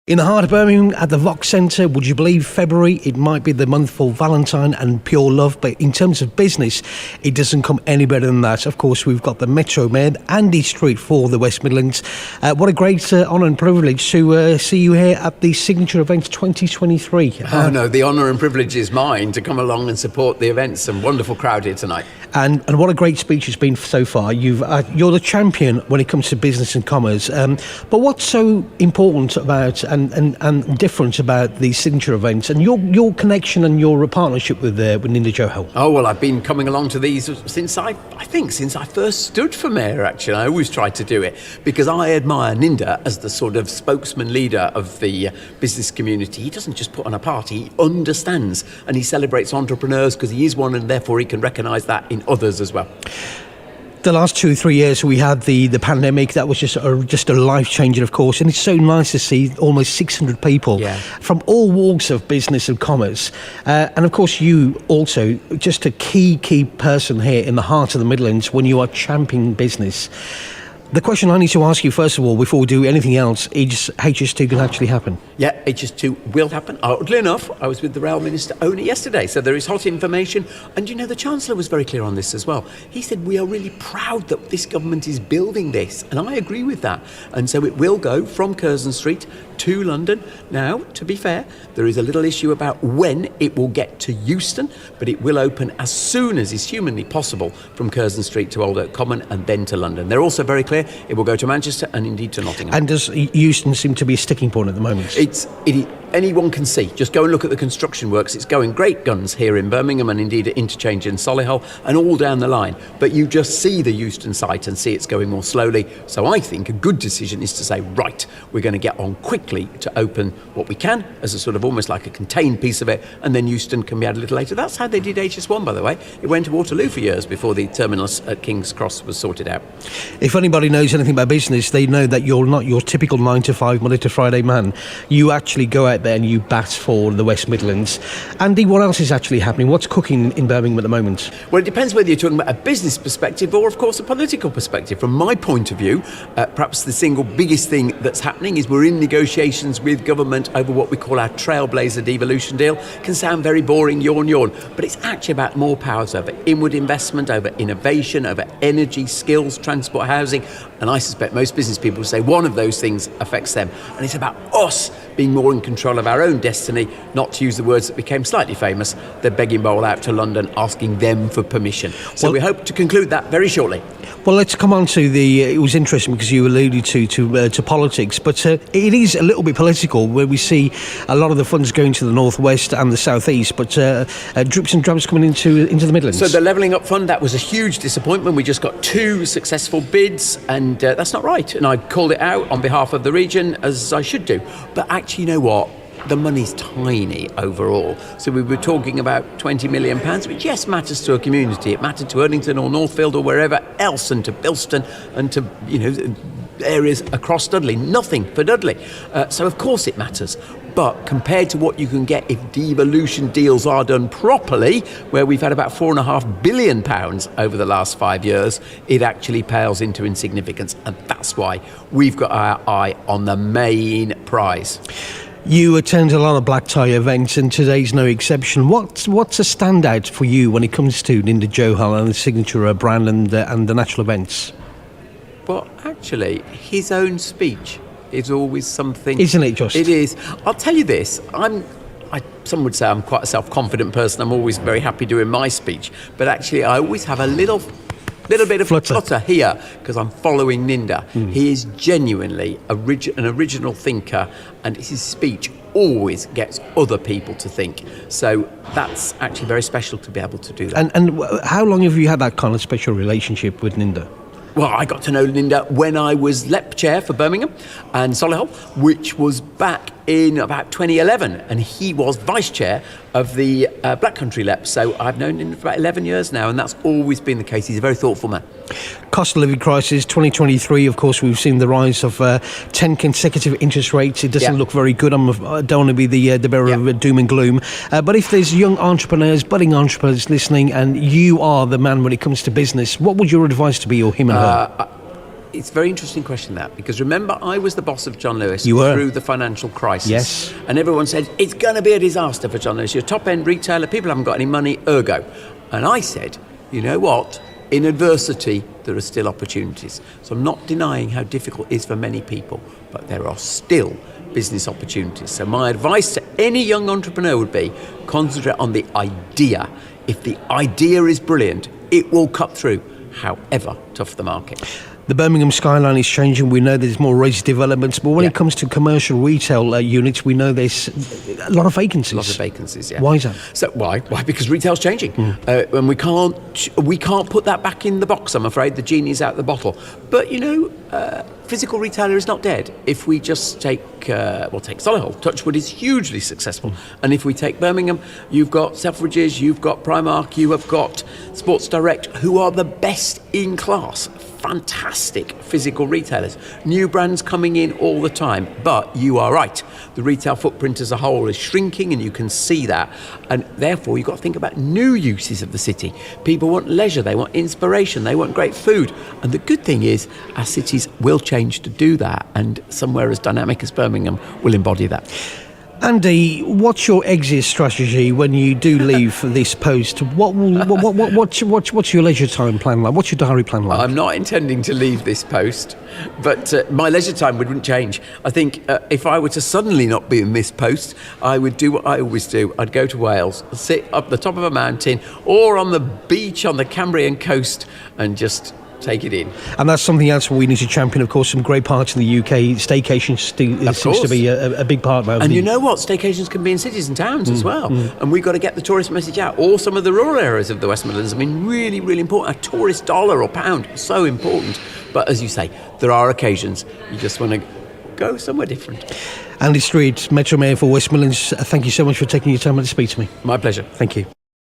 In the heart of Birmingham, at the Vox Centre, would you believe February, it might be the month for Valentine and pure love, but in terms of business, it doesn't come any better than that. Of course, we've got the Metro Mayor, Andy Street, for the West Midlands. What a great honour and privilege to see you here at the Signature Event 2023. Oh no, the honour and privilege is mine to come along and support the events. And wonderful crowd here tonight. And what a great speech it's been so far. You're the champion when it comes to business and commerce. But what's so important about and different about these signature events and your connection and your partnership with Ninda Johal? Oh well, I've been coming along to these since I first stood for mayor. Actually, I always tried to do it because I admire Ninda as the sort of spokesman leader of the business community. He doesn't just put on a party; he understands and he celebrates entrepreneurs because he is one, and therefore he can recognise that in others as well. The last 2 or 3 years we had the pandemic. That was just a life changer, of course, and it's so nice to see almost 600 people from all walks of business and commerce, and of course you also just a key person here in the heart of the Midlands when you are championing business. The question I need to ask you, first of all, before we do anything else, is HS2 can actually happen? Yeah, HS2 will happen. Oddly enough, I was with the Rail Minister only yesterday, so there is hot information. And you know, the Chancellor was very clear on this as well. He said, we are really proud that this government is building this. And I agree with that. And so it will go from Curzon Street to London. Now, to be fair, there is a little issue about when it will get to Euston, but it will open as soon as is humanly possible from Curzon Street to Old Oak Common and then to London. They're also very clear it will go to Manchester and indeed to Nottingham. And does Euston seem to be a sticking point at the moment? Anyone can see. Just go and look at the construction works. It's going great guns here in Birmingham and indeed at interchange in Solihull and all down the line. But you just see the Euston site and see it's going more slowly. So I think a good decision is to say, right, we're going to get on quickly to open what we can as a sort of almost like a contained piece of it, and then Euston can be added a little later. That's how they did HS1, by the way. It went to Waterloo for years before the terminus at King's Cross was sorted out. If anybody knows anything about business, they know that you're not your typical 9 to 5 Monday to Friday man. You actually go out there and you bat for the West Midlands. Andy, what else is actually happening? What's cooking in Birmingham at the moment? Well, it depends whether you're talking about a business perspective or, of course, a political perspective. From my point of view, perhaps the single biggest thing that's happening is we're in negotiations with government over what we call our Trailblazer devolution deal. Can sound very boring, yawn, but it's actually about more powers over inward investment, over innovation, over energy, skills, transport, housing, and I suspect most business people will say one of those things affects them, and it's about us being more in control of our own destiny, not to use the words that became slightly famous, the begging bowl out to London, asking them for permission. So we hope to conclude that very shortly. Well, let's come on to it was interesting because you alluded to politics, but it is a little bit political where we see a lot of the funds going to the northwest and the southeast, but drips and drabs coming into the Midlands. So the Levelling Up Fund, that was a huge disappointment. We just got 2 successful bids, and that's not right. And I called it out on behalf of the region, as I should do. But actually, you know what? The money's tiny overall. So we were talking about £20 million, which yes matters to a community. It mattered to Erdington or Northfield or wherever else, and to Bilston and to areas across Dudley. Nothing for Dudley. So of course it matters. But compared to what you can get if devolution deals are done properly, where we've had about £4.5 billion over the last 5 years, it actually pales into insignificance. And that's why we've got our eye on the main prize. You attend a lot of black tie events, and today's no exception. What's a standout for you when it comes to Ninda Johal and the signature brand and the natural events? Well, actually, his own speech is always something. Isn't it, just? It is. I'll tell you this. Some would say I'm quite a self-confident person. I'm always very happy doing my speech. But actually, I always have a little bit of flutter here because I'm following Ninda. He is genuinely an original thinker, and his speech always gets other people to think. So that's actually very special to be able to do that. And how long have you had that kind of special relationship with Ninda? Well, I got to know Ninda when I was LEP chair for Birmingham and Solihull, which was back in about 2011, and he was vice chair of the Black Country LEP. So I've known him for about 11 years now, and that's always been the case. He's a very thoughtful man. Cost of living crisis 2023, of course, we've seen the rise of 10 consecutive interest rates. It doesn't look very good. I don't want to be the bearer of doom and gloom. But if there's young entrepreneurs, budding entrepreneurs listening, and you are the man when it comes to business, what would your advice to be, or him and her? it's a very interesting question, that, because remember, I was the boss of John Lewis through the financial crisis. Yes. And everyone said, it's going to be a disaster for John Lewis. You're a top-end retailer, people haven't got any money, ergo. And I said, you know what? In adversity, there are still opportunities. So I'm not denying how difficult it is for many people, but there are still business opportunities. So my advice to any young entrepreneur would be, concentrate on the idea. If the idea is brilliant, it will cut through, however tough the market. The Birmingham skyline is changing. We know there's more race developments, but when it comes to commercial retail units, we know there's a lot of vacancies. Lots of vacancies, yeah. Why is that? So why? Because retail's changing, and we can't put that back in the box. I'm afraid the genie's out the bottle. But physical retailer is not dead. If we just take Solihull, Touchwood is hugely successful, and if we take Birmingham, you've got Selfridges, you've got Primark, you have got Sports Direct, who are the best in class. Fantastic physical retailers. New brands coming in all the time. But you are right. The retail footprint as a whole is shrinking, and you can see that. And therefore, you've got to think about new uses of the city. People want leisure. They want inspiration. They want great food. And the good thing is, our cities will change to do that. And somewhere as dynamic as Birmingham will embody that. Andy, what's your exit strategy when you do leave this post? What's your leisure time plan like? What's your diary plan like? I'm not intending to leave this post, but my leisure time wouldn't change. I think if I were to suddenly not be in this post, I would do what I always do. I'd go to Wales, sit up the top of a mountain or on the beach on the Cambrian coast and just take it in. And that's something else we need to champion, of course. Some great parts in the UK. Staycation seems to be a big part of it. And you know what? Staycations can be in cities and towns as well. And we've got to get the tourist message out. Or some of the rural areas of the West Midlands. I mean, really, really important. A tourist dollar or pound, so important. But as you say, there are occasions you just want to go somewhere different. Andy Street, Metro Mayor for West Midlands, thank you so much for taking your time to speak to me. My pleasure. Thank you.